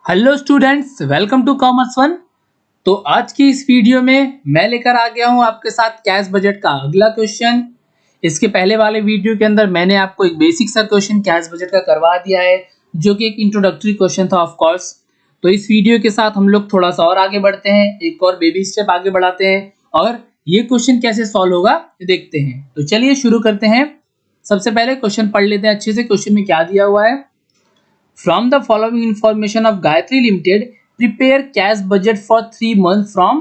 Hello students, welcome to commerce one. तो आज की इस वीडियो में मैं लेकर आ गया हूं आपके साथ कैश बजट का अगला क्वेश्चन। इसके पहले वाले वीडियो के अंदर मैंने आपको एक बेसिक सा क्वेश्चन कैश बजट का करवा दिया है, जो कि एक इंट्रोडक्टरी क्वेश्चन था ऑफ कोर्स। तो इस वीडियो के साथ हम लोग थोड़ा सा और आगे बढ़ते हैं, एक और बेबी स्टेप आगे बढ़ाते हैं और ये क्वेश्चन कैसे सॉल्व होगा देखते हैं। तो चलिए शुरू करते हैं। सबसे पहले क्वेश्चन पढ़ लेते हैं अच्छे से। क्वेश्चन में क्या दिया हुआ है? From the following information of Gayatri Limited, prepare cash budget for 3 months from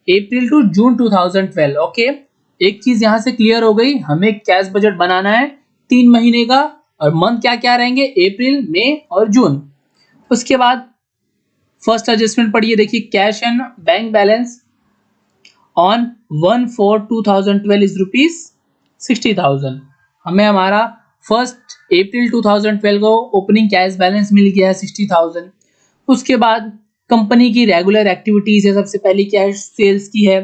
April to June 2012. Okay, एक चीज यहाँ से क्लियर हो गई, हमें कैश बजट बनाना है 3 महीने का और मंथ क्या क्या रहेंगे, अप्रैल, मई और जून। उसके बाद फर्स्ट एडजस्टमेंट पढ़िए, देखिए cash and bank balance on 1/4/2012 is ₹60,000। हमें हमारा फर्स्ट अप्रैल 2012 को ओपनिंग कैश बैलेंस मिल गया है 60,000। उसके बाद कंपनी की रेगुलर एक्टिविटीज है, सबसे पहली क्या है, सेल्स की है।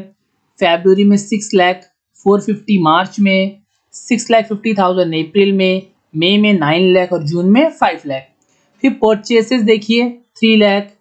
फरवरी में 6 लाख, 450 मार्च में, 6,50,000 अप्रैल में, मई में 9 लाख और जून में 5 लाख। फिर परचेसेस देखिए 3 लाख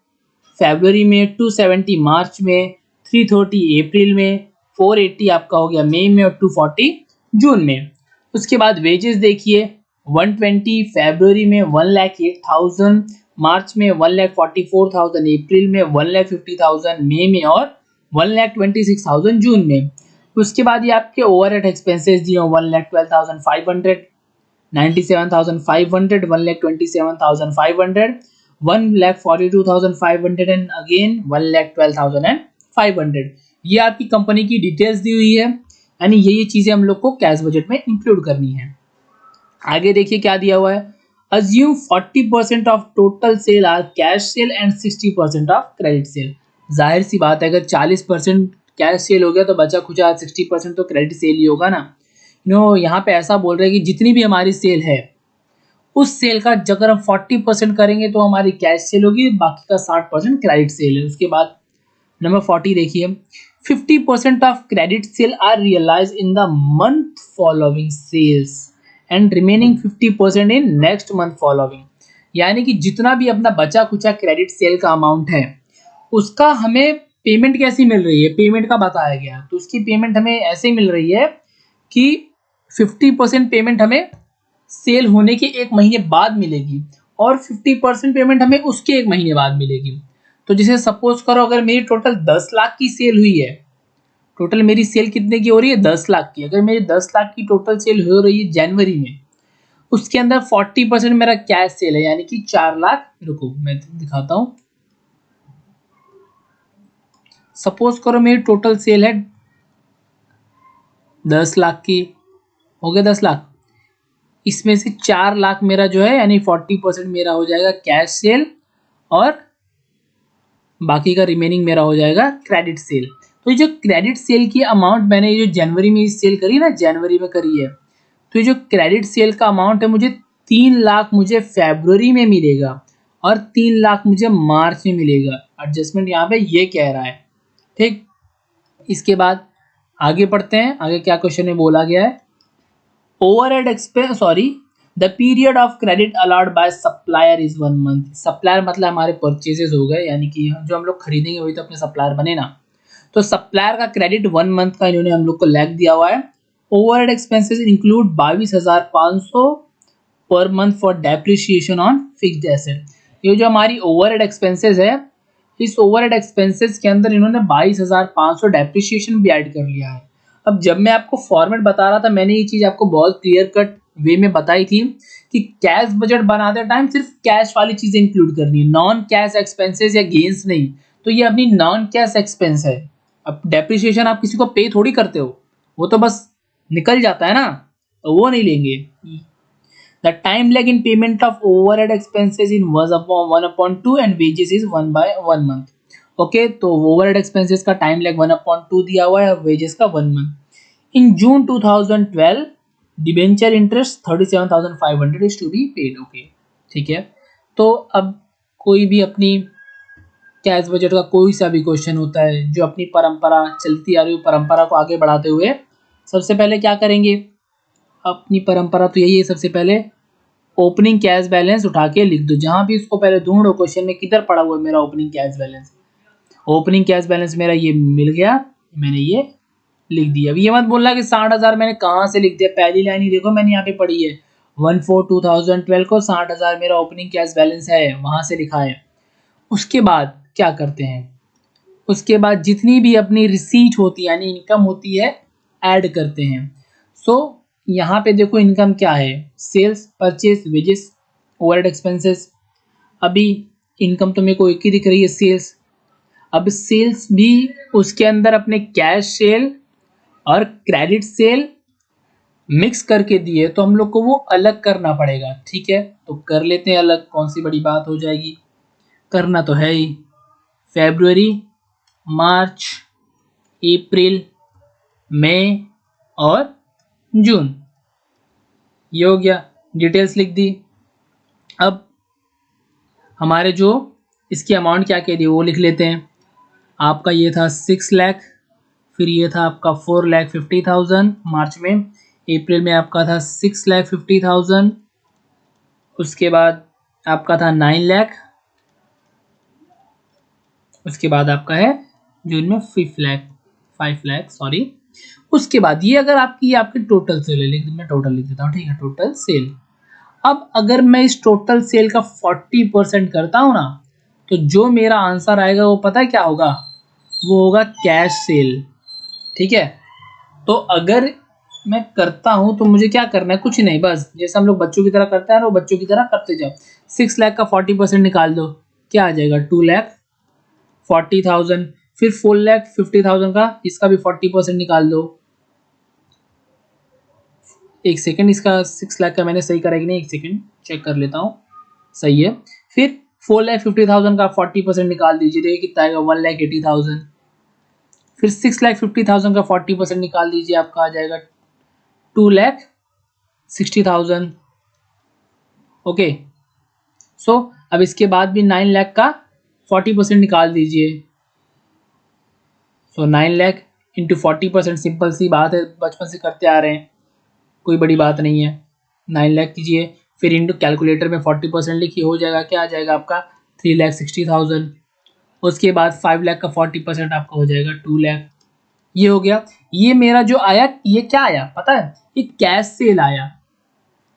फरवरी में, 270 मार्च में, 330 अप्रैल में, 480 आपका हो गया मई में और 240 जून में। उसके बाद वेजेस देखिए 120 फरवरी में, 1,08,000 मार्च में, 1,44,000 अप्रैल में, 1,50,000 मई में और 1,26,000 जून में। उसके बाद ये आपके ओवरहेड एक्सपेंसेस दिए 1,12,500, 97,500, 1,27,500, 1,42,500 एंड अगेन 1,12,500। ये आपकी कंपनी की डिटेल्स दी हुई है, यानी ये चीजें हम लोग को कैश बजट में इंक्लूड करनी है। आगे देखिए क्या दिया हुआ है, assume 40% of total sale are cash sale and 60% of credit sale. जाहिर सी बात है, अगर 40% कैश सेल हो गया तो बचा खुचा 60% तो क्रेडिट सेल ही होगा ना। यहाँ पे ऐसा बोल रहे हैं कि जितनी भी हमारी सेल है उस सेल का अगर हम 40% करेंगे तो हमारी कैश सेल होगी, बाकी का 60% क्रेडिट सेल है। उसके बाद नंबर 40 देखिए, 50% of credit sale are realise in the month following sales and remaining 50% in next month following. यानी कि जितना भी अपना बचा कुचा क्रेडिट सेल का अमाउंट है उसका हमें पेमेंट कैसी मिल रही है, पेमेंट का बताया गया। तो उसकी पेमेंट हमें ऐसे मिल रही है कि 50% पेमेंट हमें सेल होने के 1 महीने बाद मिलेगी और 50% पेमेंट हमें उसके 1 महीने बाद मिलेगी। तो जैसे सपोज करो, अगर मेरी टोटल 10 लाख की सेल हुई है, टोटल मेरी सेल कितने की हो रही है, 10 लाख की। अगर मेरी 10 लाख की टोटल सेल हो रही है जनवरी में, उसके अंदर 40% मेरा कैश सेल है, यानी कि 4 लाख। रुको मैं दिखाता हूं। सपोज करो मेरी टोटल सेल है 10 लाख की, हो गया 10 लाख। इसमें से 4 लाख मेरा जो है, यानी 40% मेरा हो जाएगा कैश सेल और बाकी का रिमेनिंग मेरा हो जाएगा क्रेडिट सेल। तो ये जो क्रेडिट सेल की अमाउंट मैंने ये जो जनवरी में सेल करी ना, जनवरी में करी है, तो ये जो क्रेडिट सेल का अमाउंट है मुझे 3 लाख मुझे फरवरी में मिलेगा और 3 लाख मुझे मार्च में मिलेगा। एडजस्टमेंट यहाँ पे ये कह रहा है, ठीक। इसके बाद आगे पढ़ते हैं, आगे क्या क्वेश्चन में बोला गया है। Overhead expense, sorry, the period of credit allowed by supplier is 1 month. Supplier मतलब हमारे परचेजेस हो गए, यानी कि जो हम लोग खरीदेंगे वही तो अपने सप्लायर बने ना। तो सप्लायर का क्रेडिट 1 मंथ का इन्होंने हम लोग को लैग दिया हुआ है। Overhead expenses include 22,500 per month for depreciation on fixed asset. ये जो हमारी ओवरहेड एक्सपेंसेस है, इस ओवरहेड एक्सपेंसेस के अंदर इन्होंने 22,500 डेप्रिसिएशन भी ऐड कर लिया है। अब जब मैं आपको फॉर्मेट बता रहा था, मैंने ये चीज आपको बहुत क्लियर कट वे में बताई थी कि कैश बजट बनाते टाइम सिर्फ कैश वाली चीजें इंक्लूड करनी है, नॉन कैश एक्सपेंसेस या गेन्स नहीं। तो ये अपनी नॉन कैश एक्सपेंस है। अब डेप्रिसिएशन आप किसी को पे थोड़ी करते हो, वो तो बस निकल जाता है ना, तो वो नहीं लेंगे। The time lag in payment of overhead expenses in 1/2 and wages is 1/1 month. Okay, तो ओवरहेड एक्सपेंसेस का टाइम लैग 1/2 दिया हुआ है और वेजेस का 1 month. In June 2012 debenture interest 37,500 is to be paid. Okay, ठीक है। तो अब कोई भी अपनी कैश बजट का कोई सा भी क्वेश्चन होता है, जो अपनी परंपरा चलती आ रही है, परंपरा को आगे बढ़ाते हुए सबसे पहले क्या करेंगे, अपनी परंपरा तो यही है, सबसे पहले ओपनिंग कैश बैलेंस उठा के लिख दो, जहां भी इसको पहले ढूंढो क्वेश्चन में किधर पड़ा हुआ है मेरा opening cash balance. Opening cash balance मेरा ये मिल गया, मैंने ये लिख दिया। अब ये मत बोलना कि 60,000 मैंने कहाँ से लिख दिया, पहली लाइन ही देखो मैंने यहाँ पे पढ़ी है 1/4/2012 को 60,000 मेरा ओपनिंग कैश बैलेंस है, वहां से लिखा है। उसके बाद क्या करते हैं, उसके बाद जितनी भी अपनी रिसीट होती है यानी इनकम होती है ऐड करते हैं। सो यहाँ पे देखो इनकम क्या है, sales, purchase, wages, overhead expenses. अभी इनकम तो मेरे को एक ही दिख रही है, सेल्स। अब सेल्स भी उसके अंदर अपने कैश सेल और क्रेडिट सेल मिक्स करके दिए, तो हम लोग को वो अलग करना पड़ेगा। ठीक है, तो कर लेते हैं अलग, कौन सी बड़ी बात हो जाएगी, करना तो है ही। फरवरी, मार्च, अप्रैल, मई और जून, ये हो गया, डिटेल्स लिख दी। अब हमारे जो इसकी अमाउंट क्या कह दी वो लिख लेते हैं। आपका ये था 6 लाख, फिर ये था आपका 4,50,000 मार्च में, अप्रैल में आपका था 6,50,000, उसके बाद आपका था 9 लाख, उसके बाद आपका है जून में 5 लाख सॉरी। उसके बाद ये अगर आपकी टोटल सेल है, मैं टोटल लिख देता हूँ, ठीक है, टोटल सेल। अब अगर मैं इस टोटल सेल का 40% करता हूँ ना, तो जो मेरा आंसर आएगा वो पता है क्या होगा, वो होगा कैश सेल। ठीक है, तो अगर मैं करता हूं तो मुझे क्या करना है, कुछ नहीं, बस जैसे हम लोग बच्चों की तरह करते हैं वो बच्चों की तरह करते जाओ। 6 लाख का 40% निकाल दो, क्या आ जाएगा 2,40,000। फिर 4,50,000 का इसका भी 40% निकाल दो। एक सेकंड, इसका 6 लाख का मैंने सही करा कि नहीं, एक सेकंड चेक कर लेता हूँ, सही है। फिर 4,50,000 का 40% निकाल दीजिए, देखिए कितना आएगा 1,80,000। फिर 6,50,000 का 40% निकाल दीजिए, आपका आ जाएगा 2,60,000। ओके, सो अब इसके बाद भी 9 लाख का 40% निकाल दीजिए। सो 9 लाख इंटू 40%, सिंपल सी बात है, बचपन से करते आ रहे हैं, कोई बड़ी बात नहीं है। 9 लाख कीजिए, फिर इंटू कैलकुलेटर में 40% लिखिए, हो जाएगा, क्या आ जाएगा आपका 3,60,000। उसके बाद 5 लाख का 40% आपका हो जाएगा 2 लाख। ये हो गया। ये मेरा जो आया ये क्या आया पता है, ये कैश सेल आया।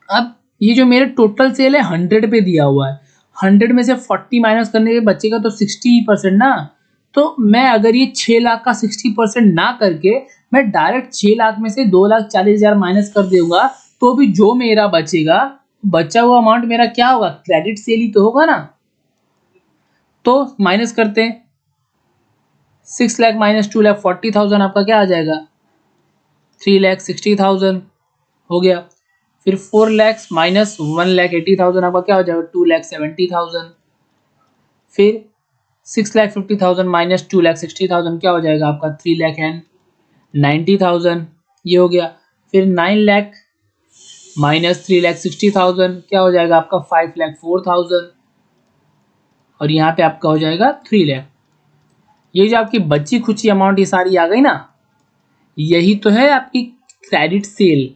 अब ये जो मेरे टोटल सेल है 100 पे दिया हुआ है, 100 में से 40 माइनस करने के बचेगा तो 60% ना। तो मैं अगर ये 6 लाख का 60% ना करके मैं डायरेक्ट 6 लाख में से 2,40,000 माइनस कर दूंगा, तो भी जो मेरा बचेगा, बचा हुआ अमाउंट मेरा क्या होगा, क्रेडिट सेल ही तो होगा ना। तो माइनस करते हैं, 6 लाख माइनस 2,40,000 आपका क्या आ जाएगा 3,60,000 हो गया। फिर 4 लाख माइनस 1,80,000 आपका क्या हो जाएगा 2,70,000। फिर 6,50,000 माइनस 2,60,000 क्या हो जाएगा आपका 3,90,000, ये हो गया। फिर 9 लाख माइनस 3,60,000 क्या हो जाएगा आपका 5,04,000, और यहाँ पे आपका हो जाएगा 3 लाख। ये जो आपकी बची खुची अमाउंट ये सारी आ गई ना, यही तो है आपकी क्रेडिट सेल,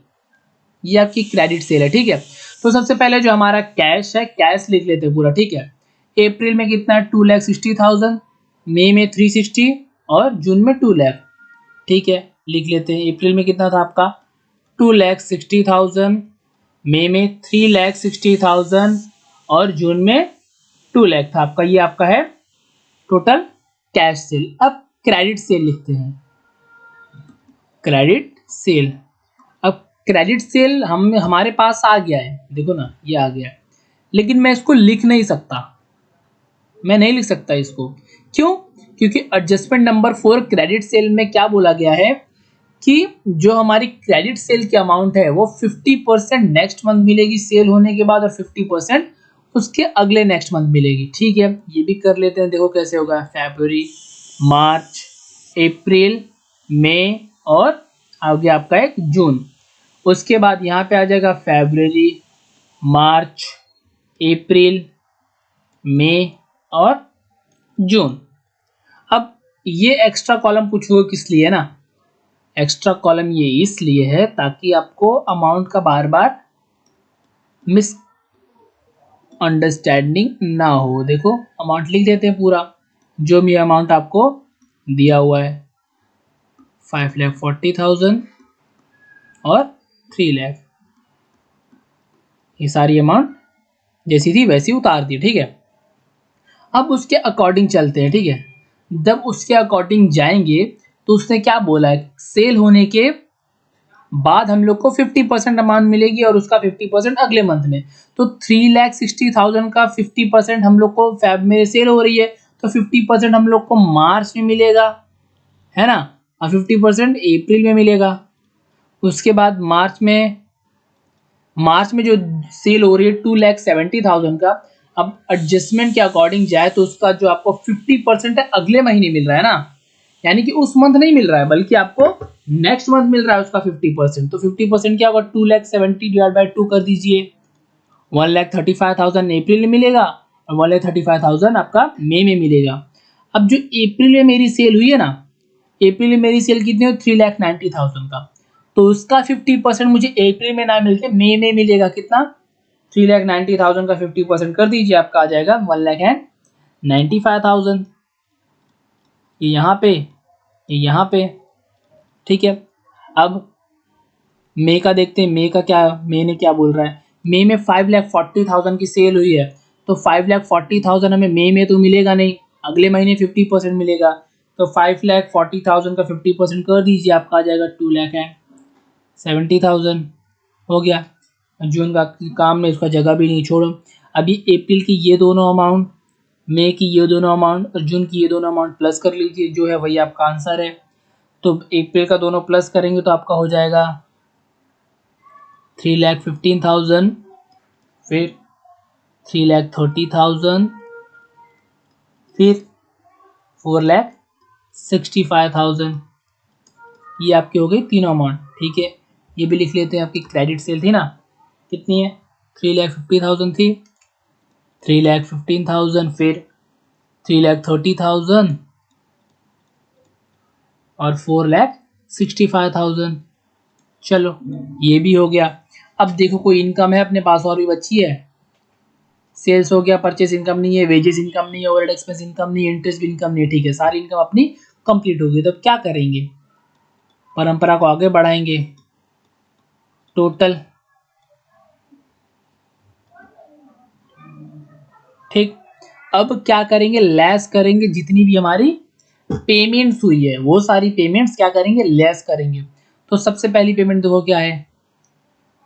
ये आपकी क्रेडिट सेल है। ठीक है, तो सबसे पहले जो हमारा कैश है, कैश लिख लेते हैं पूरा। ठीक है, अप्रैल में कितना है 2,60,000, मई में 360 और जून में 2 लाख। ठीक है, लिख लेते हैं, अप्रैल में कितना था आपका 2,60,000, मई में 3,60,000 और जून में 2 लाख था आपका। ये आपका है टोटल कैश सेल। अब क्रेडिट सेल लिखते हैं, क्रेडिट सेल। अब क्रेडिट सेल हमारे पास आ गया है, देखो ना ये आ गया है, लेकिन मैं इसको लिख नहीं सकता, मैं नहीं लिख सकता इसको। क्यों? क्योंकि एडजस्टमेंट नंबर 4 क्रेडिट सेल में क्या बोला गया है कि जो हमारी क्रेडिट सेल की अमाउंट है वो 50% नेक्स्ट मंथ मिलेगी सेल होने के बाद, और 50% उसके अगले नेक्स्ट मंथ मिलेगी। ठीक है, ये भी कर लेते हैं, देखो कैसे होगा। फरवरी, मार्च, अप्रैल, मई और आ गया आपका एक जून। उसके बाद यहाँ पे आ जाएगा फरवरी, मार्च, अप्रैल, मई और जून। अब ये एक्स्ट्रा कॉलम पूछोगे किस लिए ना, एक्स्ट्रा कॉलम ये इसलिए है ताकि आपको अमाउंट का बार बार अंडरस्टैंडिंग ना हो। देखो अमाउंट लिख देते हैं पूरा, जो भी अमाउंट आपको दिया हुआ है 5,40,000 और 3 लाख, ये सारी अमाउंट जैसी थी वैसी उतार दी। ठीक है, अब उसके अकॉर्डिंग चलते हैं। ठीक है, जब उसके अकॉर्डिंग जाएंगे तो उसने क्या बोला है, सेल होने के बाद हम लोग को 50% अमाउंट मिलेगी और उसका 50% अगले मंथ में। तो 3,60,000 का 50% हम लोग को फेब में सेल हो रही है, तो 50% हम लोग को मार्च में मिलेगा, है ना, और 50% अप्रैल में मिलेगा। उसके बाद मार्च में जो सेल हो रही है 2,70,000 का, अब एडजस्टमेंट के अकॉर्डिंग जाए तो उसका जो आपको 50% है अगले महीने मिल रहा है ना, यानी कि उस मंथ नहीं मिल रहा है बल्कि आपको नेक्स्ट मंथ मिल रहा है उसका 50%। तो 50% क्या होगा, 2,70,000 डिवाइड बाई 2 कर दीजिए, 1,35,000 अप्रैल में मिलेगा और 1,35,000 आपका मई में मिलेगा। अब जो अप्रैल में मेरी सेल हुई है ना, अप्रैल में मेरी सेल कितनी हो, 3,90,000 का, तो उसका 50% मुझे अप्रैल में ना मिलके मई में मिलेगा। कितना, 3,90,000 का 50% कर दीजिए, आपका आ जाएगा 1,95,000। ये यहाँ पे, ये यहाँ पे। ठीक है, अब मई का देखते हैं, मई का क्या, मई ने क्या बोल रहा है। मई में 5,40,000 की सेल हुई है, तो 5,40,000 हमें मई में तो मिलेगा नहीं, अगले महीने 50% मिलेगा। तो 5,40,000 का 50% कर दीजिए, आपका आ जाएगा 2,70,000। हो गया। जून का काम में उसका जगह भी नहीं छोड़ो। अभी अप्रैल की ये दोनों अमाउंट, मई की ये दोनों अमाउंट और जून की ये दोनों अमाउंट प्लस कर लीजिए, जो है वही आपका आंसर है। तो अप्रैल का दोनों प्लस करेंगे तो आपका हो जाएगा 3,15,000, फिर 3,30,000, फिर 4,65,000। ये आपके हो गए तीनों अमाउंट। ठीक है, ये भी लिख लेते हैं। आपकी क्रेडिट सेल थी ना, कितनी है, 3,50,000 थी, 3,15,000, फिर 3,30,000 और 4,65,000। चलो ये भी हो गया। अब देखो कोई इनकम है अपने पास और भी बची है। सेल्स हो गया, परचेस इनकम नहीं है, वेजेस इनकम नहीं है, ओवरहेड एक्सपेंस इनकम नहीं है, इंटरेस्ट इनकम नहीं है। ठीक है, सारी इनकम अपनी कंप्लीट हो गई। तो अब क्या करेंगे, परंपरा को आगे बढ़ाएंगे। टोटल, ठीक, अब क्या करेंगे, लेस करेंगे जितनी भी हमारी पेमेंट्स हुई है वो सारी पेमेंट्स क्या करेंगे, लेस करेंगे। तो सबसे पहली पेमेंट देखो क्या है,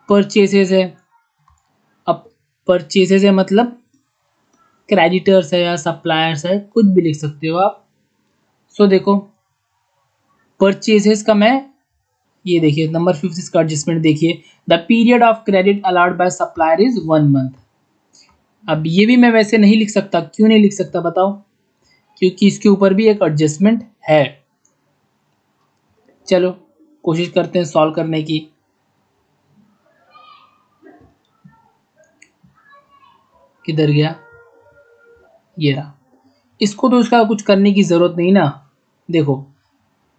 परचेसेस है। अब परचेसेस है मतलब क्रेडिटर्स है या सप्लायर्स है, कुछ भी लिख सकते हो आप। सो देखो परचेसेस का मैं, ये देखिए नंबर 5 इसका एडजस्टमेंट देखिए, the period of credit allowed by supplier is 1 month. अब ये भी मैं वैसे नहीं लिख सकता, क्यों नहीं लिख सकता बताओ, क्योंकि इसके ऊपर भी एक एडजस्टमेंट है। चलो कोशिश करते हैं सॉल्व करने की। किधर गया, ये रहा। इसको तो इसका कुछ करने की जरूरत नहीं ना। देखो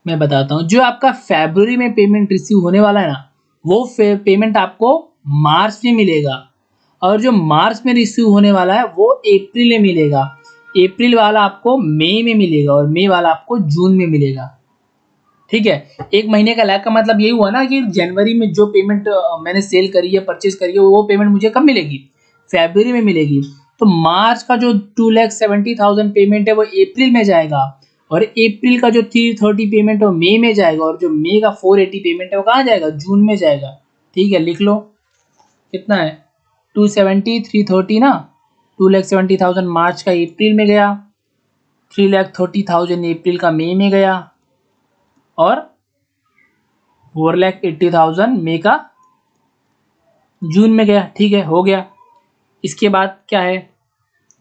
मैं बताता हूँ, जो आपका फरवरी में पेमेंट रिसीव होने वाला है ना, वो पेमेंट आपको मार्च में मिलेगा, और जो मार्च में रिसीव होने वाला है वो अप्रैल में मिलेगा, अप्रैल वाला आपको मई में मिलेगा और मई वाला आपको जून में मिलेगा। ठीक है, एक महीने का लैग का मतलब यही हुआ ना कि जनवरी में जो पेमेंट मैंने सेल करी है, परचेज करी है, वो पेमेंट मुझे कब मिलेगी, फरवरी में मिलेगी। तो मार्च का जो 2,70,000 पेमेंट है वो अप्रैल में जाएगा, और अप्रैल का जो 330 पेमेंट है वो मई में जाएगा, और जो मई का 480 पेमेंट है वो कहाँ जाएगा, जून में जाएगा। ठीक है, लिख लो कितना है, 270 330 ना, 2,70,000 मार्च का अप्रैल में गया, 3,30,000 अप्रैल का मई में गया, और 4,80,000 मई का जून में गया। ठीक है, हो गया। इसके बाद क्या है,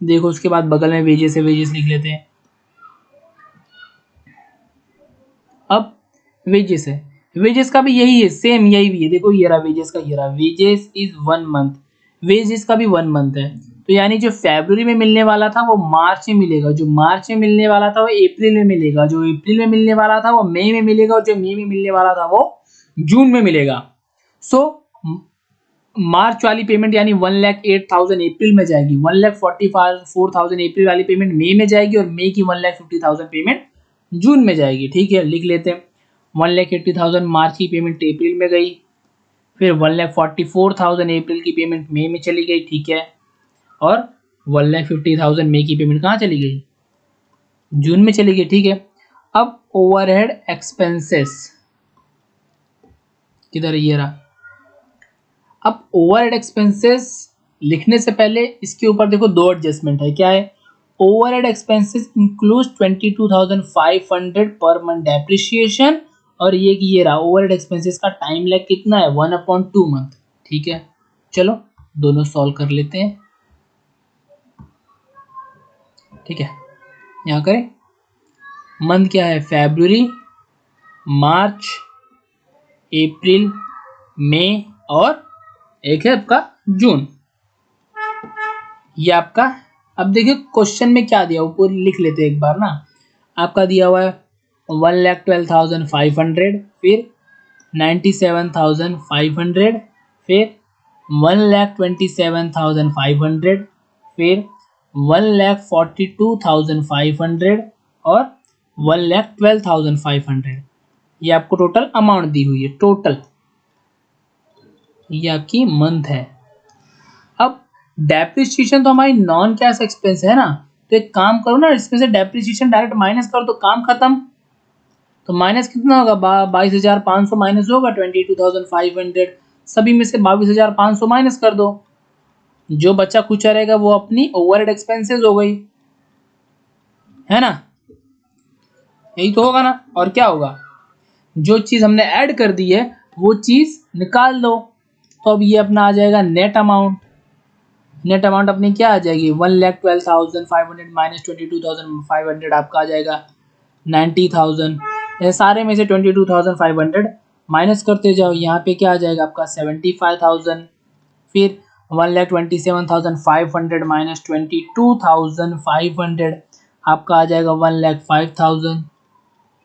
देखो उसके बाद बगल में वेजेस है, वेजेस लिख लेते हैं। अब वेजेस है, वेजेस का भी यही है, सेम यही भी है। देखो ये रहा वेजेस का, ये रहा, वेजेस इज 1 मंथ, वेजेस का भी 1 मंथ है। तो यानी जो फरवरी में मिलने वाला था वो मार्च में मिलेगा, जो मार्च में मिलने वाला था वो अप्रैल में मिलेगा, जो अप्रैल में मिलने वाला था वो मई में मिलेगा, और जो मई में मिलने वाला था वो जून में मिलेगा। सो मार्च वाली पेमेंट यानी 1,08,000 अप्रैल में जाएगी, 1,44,000 अप्रैल वाली पेमेंट मई में जाएगी और मई की 1,50,000 पेमेंट जून में जाएगी। ठीक है, लिख लेते हैं। 1,80,000 मार्च की पेमेंट अप्रैल में गई, फिर 1,44,000 अप्रैल की पेमेंट मई में चली गई। ठीक है, और 1,50,000 मई की पेमेंट कहाँ चली गई? जून में चली गई। ठीक है, अब ओवरहेड एक्सपेंसेस किधर है? ये रहा। अब ओवरहेड एक्सपेंसेस लिखने से पहले इसके ऊपर देखो दो एडजस्टमेंट है। क्या है? Overhead expenses includes 22,500 per month depreciation, और ये रहा ओवरहेड एक्सपेंसेस का टाइम लैग कितना है? 1/2 मंथ। ठीक है, चलो दोनों सॉल्व कर लेते हैं। ठीक है, यहाँ करें। मंथ क्या है? फरवरी, मार्च, अप्रैल, मई और एक है आपका जून। ये आपका, अब देखिए क्वेश्चन में क्या दिया ऊपर लिख लेते हैं एक बार ना। आपका दिया हुआ है 1,12,500, फिर 97,500, फिर 1,27,500, फिर 1,42,500 और 1,12,500। ये आपको टोटल अमाउंट दी हुई है। टोटल ये आपकी मंथ है। अब डेप्रिसिएशन तो हमारी नॉन कैश एक्सपेंस है ना, तो एक काम करो ना, इसमें से डेप्रिसिएशन डायरेक्ट माइनस करो तो काम खत्म। तो माइनस कितना होगा? 22,500 माइनस होगा 22,500। सभी में से 22,500 माइनस कर दो, जो बच्चा खुचा रहेगा वो अपनी ओवरहेड एक्सपेंसेस हो गई, है ना? यही तो होगा ना, और क्या होगा? जो चीज हमने ऐड कर दी है वो चीज निकाल दो। तो अब ये अपना आ जाएगा नेट अमाउंट। नेट अमाउंट अपनी क्या आ जाएगी? 1,12,500 माइनस 22,500 आपका आ जाएगा 90,000। ये सारे में से 22,500 माइनस करते जाओ, यहाँ पे क्या आ जाएगा आपका? 75,000। फिर 1,27,500 माइनस 22,500 आपका आ जाएगा 1,05,000।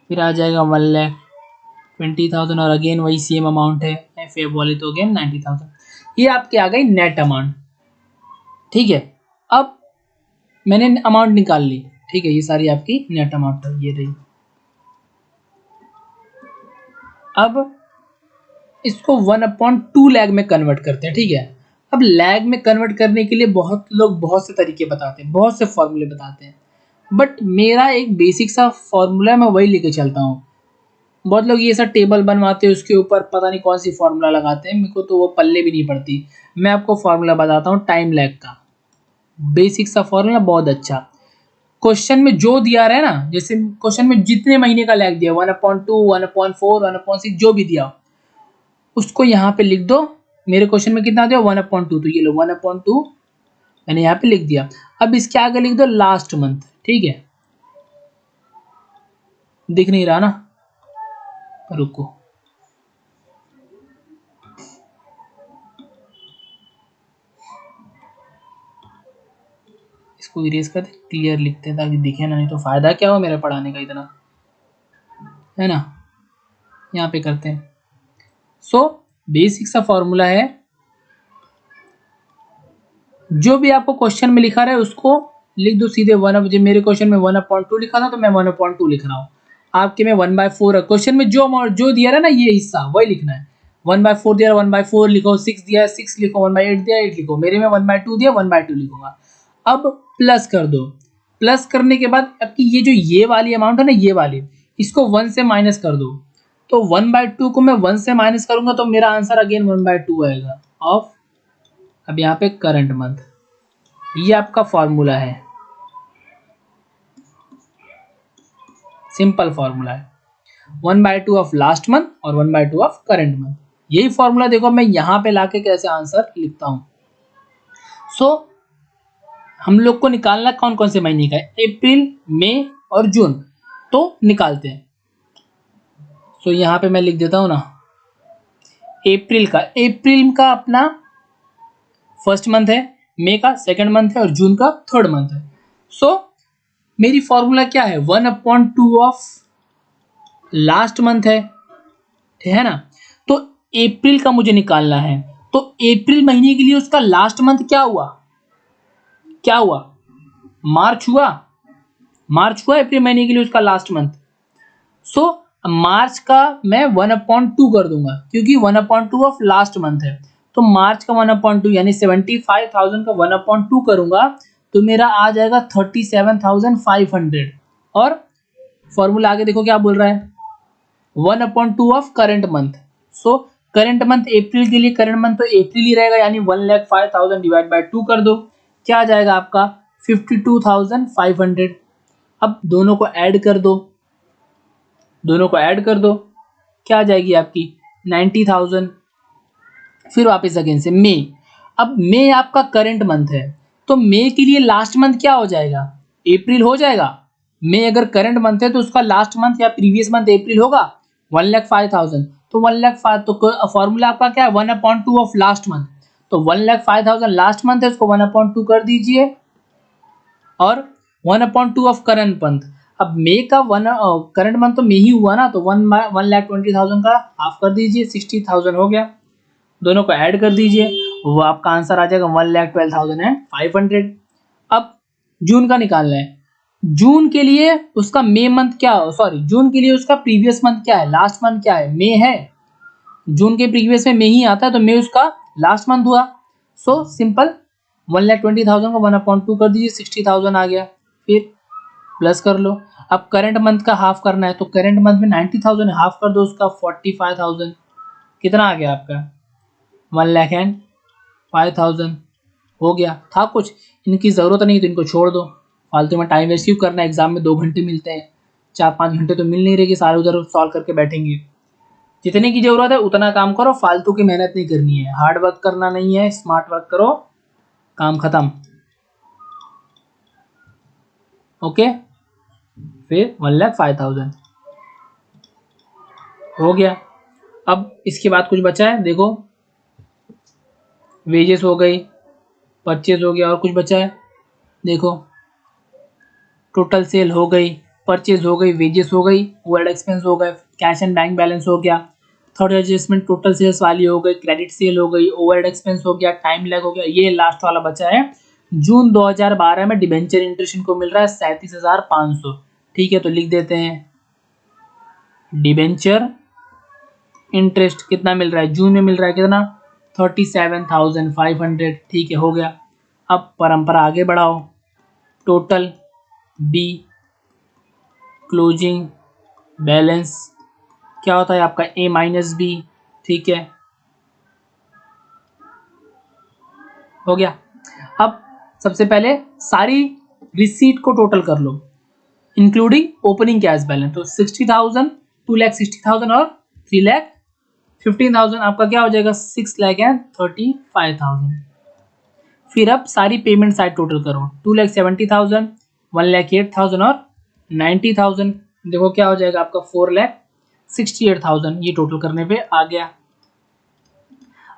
फिर आ जाएगा 1,20,000 और अगेन वही सेम अमाउंट है एफ वाली, तो अगेन 90,000। ये आपके आ गई नेट अमाउंट। ठीक है, अब मैंने अमाउंट निकाल ली। ठीक है, ये सारी आपकी नेट अमाउंट है, ये रही। अब इसको 1/2 लैग में कन्वर्ट करते हैं। ठीक है, अब लैग में कन्वर्ट करने के लिए बहुत लोग बहुत से तरीके बताते हैं, बहुत से फॉर्मूले बताते हैं, बट मेरा एक बेसिक सा फॉर्मूला है, मैं वही लेके चलता हूँ। बहुत लोग ये सब टेबल बनवाते हैं, उसके ऊपर पता नहीं कौन सी फॉर्मूला लगाते हैं, मेरे को तो वो पल्ले भी नहीं पड़ती। मैं आपको फॉर्मूला बताता हूँ टाइम लैग का, बेसिक सा फॉर्मूला, बहुत अच्छा। क्वेश्चन में जो दिया रहा है ना, जैसे क्वेश्चन में जितने महीने का लैग दिया 1/2, 1/4, 1/6 जो भी दिया उसको यहाँ पे लिख दो। मेरे क्वेश्चन में कितना दिया? 1/2, तो ये लो 1/2 मैंने यहाँ पे लिख दिया। अब इसके आगे लिख दो लास्ट मंथ। ठीक है, दिख नहीं रहा ना, रुको, इसको इरेज कर दे, क्लियर लिखते हैं ताकि दिखे ना, नहीं तो फायदा क्या हो मेरा पढ़ाने का इतना, है ना? यहाँ पे करते हैं। सो बेसिक सा फॉर्मूला है, जो भी आपको क्वेश्चन में लिखा रहा है उसको लिख दो सीधे। मेरे क्वेश्चन में 1/2 लिखा था तो मैं 1/2 लिख रहा हूँ। आपके में 1/4 है। क्वेश्चन में जो अमाउंट जो दिया रहा है ना, ये हिस्सा वही लिखना है। 1/4 दिया 1/4 लिखो, 6 दिया 6 लिखो, 1/8 दिया 8 लिखो। मेरे में 1/2 दिया 1/2 लिखूंगा। अब प्लस कर दो। प्लस करने के बाद आपकी ये वाली अमाउंट है ना, ये वाली, इसको 1 से माइनस कर दो। तो 1/2 को मैं 1 से माइनस करूंगा तो मेरा आंसर अगेन 1/2 आएगा ऑफ, अब यहाँ पे करंट मंथ। ये आपका फॉर्मूला है, सिंपल फॉर्मूला है। 1/2 ऑफ लास्ट मंथ और 1/2 ऑफ करंट मंथ। यही फॉर्मूला देखो मैं यहाँ पे लाके कैसे आंसर लिखता हूँ। सो हम लोग को निकालना कौन कौन से महीने का है? अप्रैल, मई और जून, तो निकालते हैं। सो यहाँ पे मैं लिख देता हूँ ना, अप्रैल का अपना फर्स्ट मंथ है, मई का सेकंड मंथ है और जून का थर्ड मंथ है। सो मेरी फॉर्मूला क्या है? 1/2 ऑफ लास्ट मंथ है ना, तो अप्रैल का मुझे निकालना है। तो अप्रैल महीने के लिए उसका लास्ट मंथ क्या हुआ, क्या हुआ, मार्च हुआ, मार्च हुआ अप्रैल महीने के लिए उसका लास्ट मंथ। सो मार्च का मैं 1/2 कर दूंगा क्योंकि 1/2 ऑफ लास्ट मंथ है, तो मार्च का 1/2 यानी 75,000 का 1/2 करूंगा तो मेरा आ जाएगा 37,500। और फॉर्मूला आगे देखो क्या बोल रहा है, 1/2 of current month. So current month अप्रैल के लिए, करंट मंथ तो अप्रैल ही रहेगा, यानी 1,05,000 डिवाइड बाय 2 कर दो, क्या आ जाएगा आपका 52,500। अब दोनों को ऐड कर दो, दोनों को ऐड कर दो, क्या आ जाएगी आपकी 90,000। फिर वापस अगेन से मई, अब मई आपका करंट मंथ है तो मई के लिए लास्ट मंथ क्या हो जाएगा, अप्रैल हो जाएगा। मई अगर करंट मंथ है तो उसका लास्ट मंथ या प्रीवियस मंथ अप्रैल होगा, 1,05,000, तो 1,05,000 तो फॉर्मूला आपका क्या है 1/2 ऑफ लास्ट मंथ, तो 1,05,000 लास्ट मंथ है उसको 1/2 कर दीजिए और 1/2 ऑफ करंट मंथ। अब मई का करंट मंथ तो मई ही हुआ ना, तो 1,20,000 का हाफ कर दीजिए, 60,000 हो गया, दोनों को ऐड कर दीजिए, वो आपका आंसर आ जाएगा 1,12,500। अब जून का निकालना है, जून के लिए उसका मई मंथ क्या, सॉरी जून के लिए उसका प्रीवियस मंथ क्या है, लास्ट मंथ क्या है, मई है, जून के प्रीवियस में मई ही आता है तो मई उसका लास्ट मंथ हुआ। सो सिंपल 1,20,000 को 1/2 कर दीजिए, 60,000 आ गया, फिर प्लस कर लो। अब करंट मंथ का हाफ करना है तो करंट मंथ में 90,000 हाफ कर दो उसका 45,000, कितना आ गया आपका 1,05,000 हो गया। था कुछ, इनकी ज़रूरत नहीं तो इनको छोड़ दो, फालतू में टाइम वेस्ट क्यों करना है, एग्जाम में 2 घंटे मिलते हैं, 4-5 घंटे तो मिल नहीं रहे कि सारे उधर सॉल्व करके बैठेंगे। जितने की ज़रूरत है उतना काम करो, फालतू की मेहनत नहीं करनी है, हार्ड वर्क करना नहीं है, स्मार्ट वर्क करो, काम खत्म। ओके, फिर 1,05,000 हो गया। अब इसके बाद कुछ बचा है, देखो वेजेस हो गई, परचेज हो गया, और कुछ बचा है, देखो टोटल सेल हो गई, परचेज हो गई, वेजेस हो गई, ओवरहेड एक्सपेंस हो गए, कैश एंड बैंक बैलेंस हो गया, थर्ड एडजस्टमेंट टोटल सेल्स वाली हो गई, क्रेडिट सेल हो गई, ओवरहेड एक्सपेंस हो गया, टाइम लैग हो गया, ये लास्ट वाला बचा है। जून 2012 में डिबेंचर इंटरेस्ट इनको मिल रहा है 37,500, ठीक है, तो लिख देते हैं डिबेंचर इंटरेस्ट कितना मिल रहा है, जून में मिल रहा है कितना 37,500, ठीक है, हो गया। अब परंपरा आगे बढ़ाओ, टोटल बी क्लोजिंग बैलेंस क्या होता है आपका ए माइनस बी, ठीक है, हो गया। अब सबसे पहले सारी रिसीट को टोटल कर लो इंक्लूडिंग ओपनिंग कैश बैलेंस, तो 60,000, 2,60,000 और 3,15,000 आपका क्या हो जाएगा 6,35,000। फिर अब सारी पेमेंट साइड टोटल करो, 2,70,000, 1,08,000 और 90,000, देखो क्या हो जाएगा आपका 4,68,000, ये टोटल करने पे आ गया।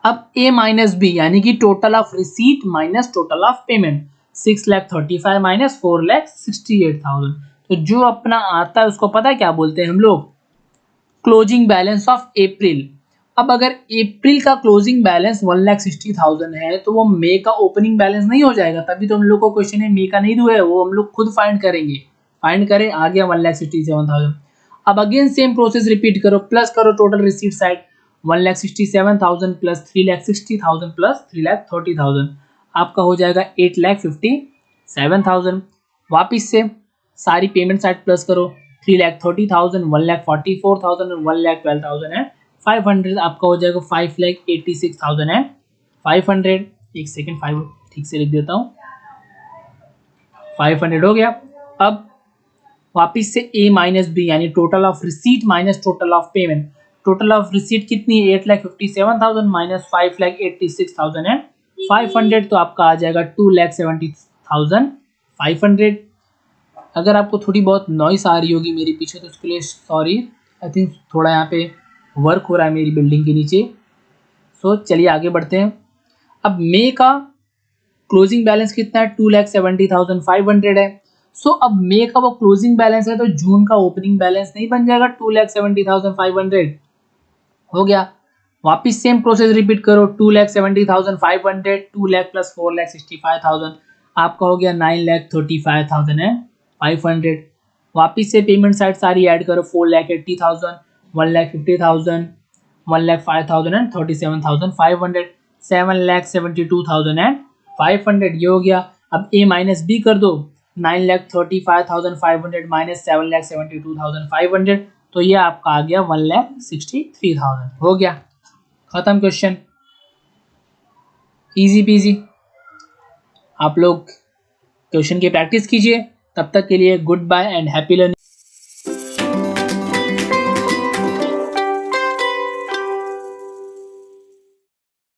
अब ए माइनस बी यानी कि total of receipt minus total of payment, 6,35,000 minus 4,68,000, तो जो अपना आता है उसको पता है क्या बोलते हैं हम लोग, क्लोजिंग बैलेंस ऑफ अप्रैल। अब अगर अप्रैल का क्लोजिंग बैलेंस 1,60,000 है तो वो मई का ओपनिंग बैलेंस नहीं हो जाएगा, तभी तो हम लोग को क्वेश्चन है मई का नहीं दिया है, वो हम लोग खुद फाइंड करेंगे, फाइंड करें, आ गया 1,67,000। अब अगेन सेम प्रोसेस रिपीट करो, प्लस करो total receipt side, 1,67,000 plus 3,60,000 plus 3,30,000, आपका हो जाएगा 8,57,000। वापिस से सारी पेमेंट साइड प्लस करो, 3,30,000, 1,44,000 और 1,12,000 है 500, आपका हो जाएगा 5,86,000 है 500। एक सेकेंड, 5 ठीक से लिख देता हूँ, 500 हो गया। अब वापिस से ए माइनस बी यानी total of receipt minus total of payment, total of receipt कितनी है 8,57,000 माइनस 5,86,000 है 500, तो आपका आ जाएगा 2,70,500। अगर आपको थोड़ी बहुत नॉइस आ रही होगी मेरे पीछे तो उसके लिए सॉरी, आई थिंक थोड़ा यहाँ पे वर्क हो रहा है मेरी बिल्डिंग के नीचे। सो चलिए आगे बढ़ते हैं। अब मई का क्लोजिंग बैलेंस कितना है 2,70,500 है। सो अब मई का वो क्लोजिंग बैलेंस है तो जून का ओपनिंग बैलेंस नहीं बन जाएगा 2,70,500, हो गया। वापिस सेम प्रोसेस रिपीट करो, 2,70,500, 2 लाख प्लस 4,65,000, आपका हो गया 9,35,500। वापिस से पेमेंट साइड सारी ऐड करो, 4,80,000, 1,50,000, 1,05,000 एंड 37,500, 7,72,500, ये हो गया। अब ए माइनस बी कर दो, 9,35,500 माइनस 7,72,500, तो ये आपका आ गया 1,63,000। हो गया, खत्म क्वेश्चन, इजी पीजी। आप लोग क्वेश्चन की प्रैक्टिस कीजिए, तब तक के लिए goodbye and happy learning.